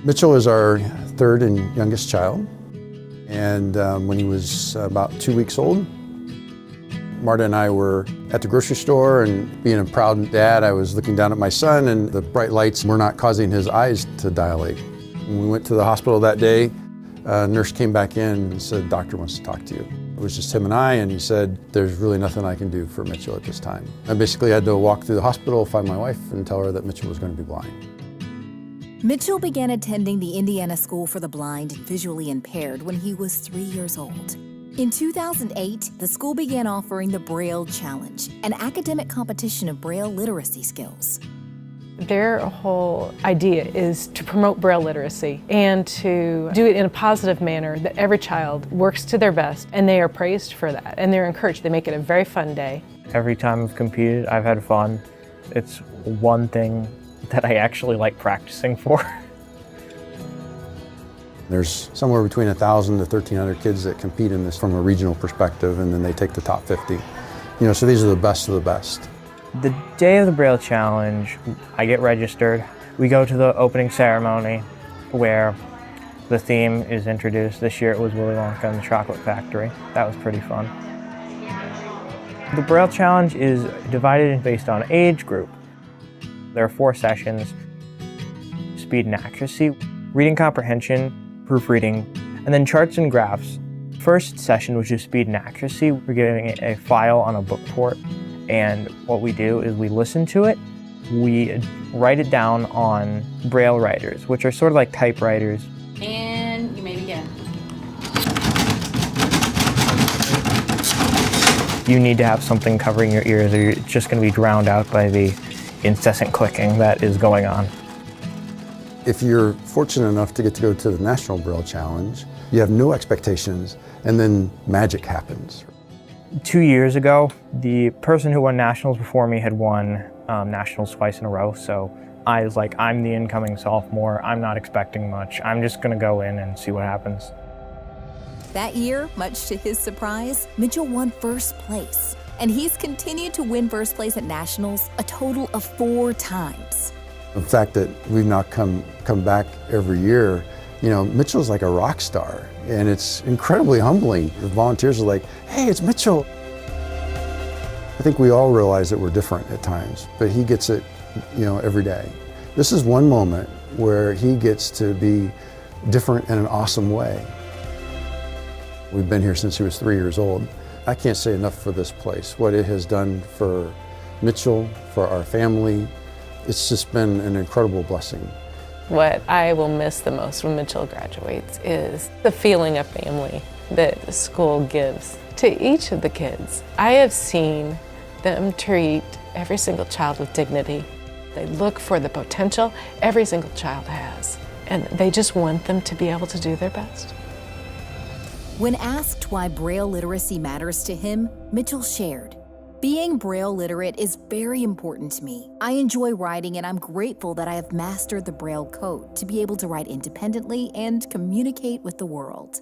Mitchell is our third and youngest child, and when he was about 2 weeks old, Marta and I were at the grocery store, and being a proud dad, I was looking down at my son, and the bright lights were not causing his eyes to dilate. When we went to the hospital that day, a nurse came back in and said, "Doctor wants to talk to you." It was just him and I, and he said, "There's really nothing I can do for Mitchell at this time." I basically had to walk through the hospital, find my wife, and tell her that Mitchell was going to be blind. Mitchell began attending the Indiana School for the Blind and Visually Impaired when he was 3 years old. In 2008, the school began offering the Braille Challenge, an academic competition of Braille literacy skills. Their whole idea is to promote Braille literacy and to do it in a positive manner, that every child works to their best, and they are praised for that, and they're encouraged. They make it a very fun day. Every time I've competed, I've had fun. It's one thing that I actually like practicing for. There's somewhere between 1,000 to 1,300 kids that compete in this from a regional perspective, and then they take the top 50. So these are the best of the best. The day of the Braille Challenge, I get registered. We go to the opening ceremony where the theme is introduced. This year it was Willy Wonka and the Chocolate Factory. That was pretty fun. The Braille Challenge is divided based on age group. There are 4 sessions: speed and accuracy, reading comprehension, proofreading, and then charts and graphs. First session, which is speed and accuracy, we're giving a file on a book port, and what we do is we listen to it, we write it down on Braille writers, which are sort of like typewriters. And you may begin. You need to have something covering your ears, or you're just going to be drowned out by the incessant clicking that is going on. If you're fortunate enough to get to go to the National Braille Challenge, you have no expectations, and then magic happens. 2 years ago, the person who won nationals before me had won nationals twice in a row, so I was like, I'm the incoming sophomore, I'm not expecting much, I'm just gonna go in and see what happens. That year, much to his surprise, Mitchell won first place, and he's continued to win first place at nationals a total of 4 times. The fact that we've now come back every year, Mitchell's like a rock star, and it's incredibly humbling. The volunteers are like, "Hey, it's Mitchell." I think we all realize that we're different at times, but he gets it, every day. This is one moment where he gets to be different in an awesome way. We've been here since he was 3 years old. I can't say enough for this place, what it has done for Mitchell, for our family. It's just been an incredible blessing. What I will miss the most when Mitchell graduates is the feeling of family that the school gives to each of the kids. I have seen them treat every single child with dignity. They look for the potential every single child has, and they just want them to be able to do their best. When asked why Braille literacy matters to him, Mitchell shared, "Being Braille literate is very important to me. I enjoy writing, and I'm grateful that I have mastered the Braille code to be able to write independently and communicate with the world."